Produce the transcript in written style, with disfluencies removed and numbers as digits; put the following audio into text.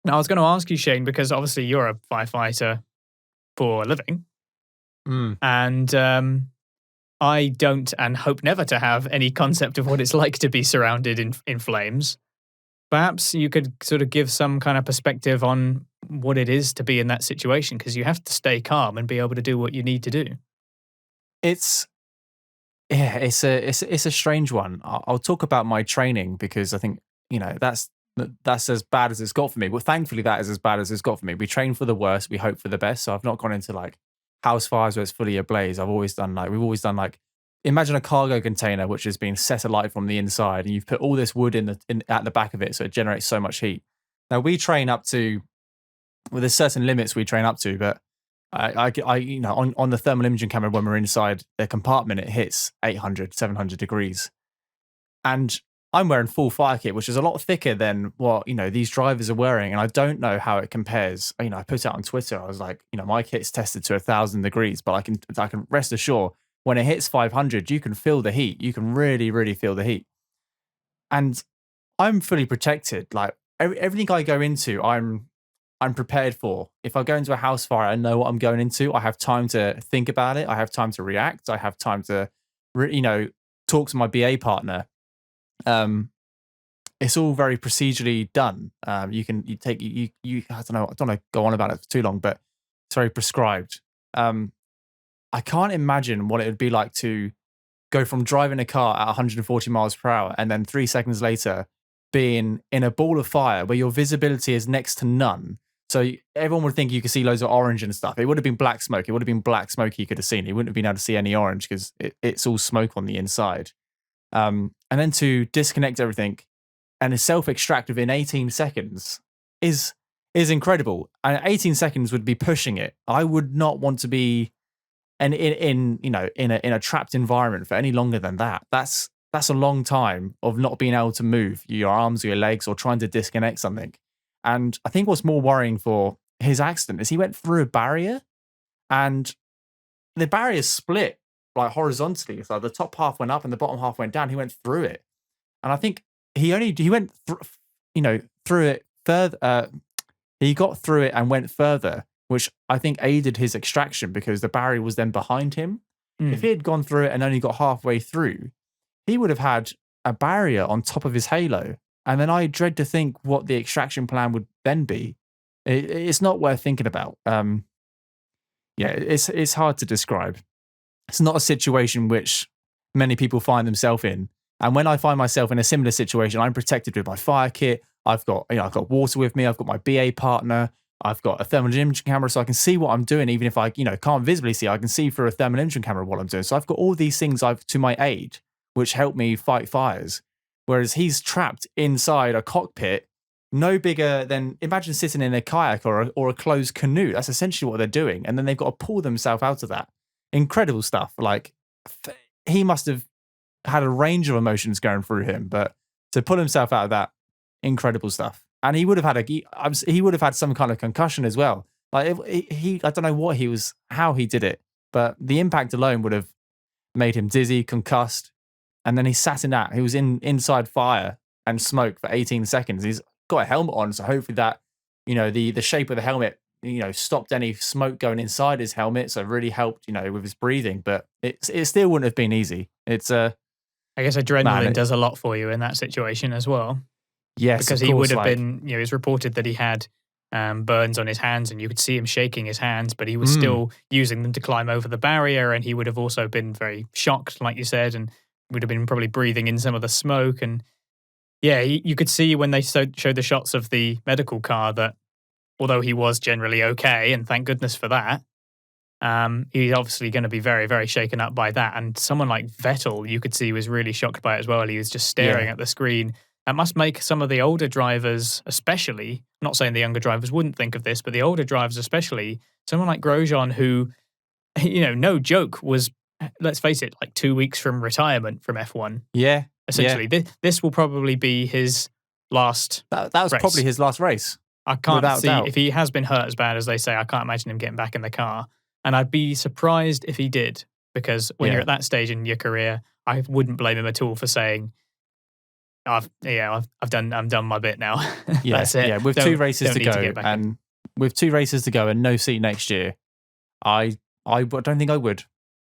Now, I was going to ask you, Shane, because obviously you're a firefighter for a living, and I don't and hope never to have any concept of what it's like to be surrounded in flames. Perhaps you could sort of give some kind of perspective on what it is to be in that situation, because you have to stay calm and be able to do what you need to do. It's a strange one. I'll talk about my training because I think that's as bad as it's got for me. Well, thankfully, that is as bad as it's got for me. We train for the worst, we hope for the best. So I've not gone into like house fires where it's fully ablaze. We've always done like imagine a cargo container which has been set alight from the inside, and you've put all this wood in at the back of it, so it generates so much heat. Now we train up to, well, there's certain limits we train up to, but I on the thermal imaging camera when we're inside the compartment, it hits 800, 700 degrees, and I'm wearing full fire kit, which is a lot thicker than what these drivers are wearing, and I don't know how it compares. I put it out on Twitter. I was like, my kit's tested to 1,000 degrees, but I can rest assured when it hits 500, you can feel the heat. You can really, really feel the heat, and I'm fully protected. Like everything I go into, I'm prepared for. If I go into a house fire, I know what I'm going into. I have time to think about it. I have time to react. I have time to, talk to my BA partner. It's all very procedurally done. I don't want to go on about it for too long, but it's very prescribed. I can't imagine what it would be like to go from driving a car at 140 miles per hour and then 3 seconds later being in a ball of fire where your visibility is next to none. So everyone would think you could see loads of orange and stuff. It would have been black smoke. It would have been black smoke you could have seen. You wouldn't have been able to see any orange because it's all smoke on the inside. And then to disconnect everything and self-extract within 18 seconds is incredible. And 18 seconds would be pushing it. I would not want to be in a trapped environment for any longer than that. That's a long time of not being able to move your arms or your legs or trying to disconnect something. And I think what's more worrying for his accident is he went through a barrier, and the barrier split like horizontally. So the top half went up and the bottom half went down. He went through it, and I think he went through it further. He got through it and went further, which I think aided his extraction because the barrier was then behind him. If he had gone through it and only got halfway through, he would have had a barrier on top of his halo. And then I dread to think what the extraction plan would then be. It's not worth thinking about. It's hard to describe. It's not a situation which many people find themselves in. And when I find myself in a similar situation, I'm protected with my fire kit. I've got I've got water with me. I've got my BA partner. I've got a thermal imaging camera, so I can see what I'm doing, even if I can't visibly see. I can see through a thermal imaging camera what I'm doing. So I've got all these things to my aid, which help me fight fires. Whereas he's trapped inside a cockpit, no bigger than, imagine sitting in a kayak or a closed canoe. That's essentially what they're doing. And then they've got to pull themselves out of that. Incredible stuff. Like, he must have had a range of emotions going through him, but to pull himself out of that, incredible stuff. And he would have had some kind of concussion as well. Like I don't know how he did it, but the impact alone would have made him dizzy, concussed. And then he sat in that. He was inside fire and smoke for 18 seconds. He's got a helmet on, so hopefully that, the shape of the helmet, stopped any smoke going inside his helmet. So it really helped, with his breathing. But it still wouldn't have been easy. It's I guess adrenaline does a lot for you in that situation as well. Yes, because he would have been. It's reported that he had burns on his hands, and you could see him shaking his hands, but he was still using them to climb over the barrier. And he would have also been very shocked, like you said, and would have been probably breathing in some of the smoke. And yeah, you could see when they showed the shots of the medical car that although he was generally okay, and thank goodness for that, he's obviously going to be very, very shaken up by that. And someone like Vettel, you could see, was really shocked by it as well. He was just staring at the screen. That must make some of the older drivers, especially, I'm not saying the younger drivers wouldn't think of this, but the older drivers especially, someone like Grosjean, who, no joke, was, let's face it, like 2 weeks from retirement from F1. Yeah. Essentially. Yeah. This will probably be his last That was race. probably his last race. I can't without see, doubt. if he has been hurt as bad as they say, I can't imagine him getting back in the car. And I'd be surprised if he did, because when you're at that stage in your career, I wouldn't blame him at all for saying, I've done my bit now. Yeah, That's it. yeah. With Don't- two races don't to need go, get back in. and with 2 races to go and no seat next year, I don't think I would.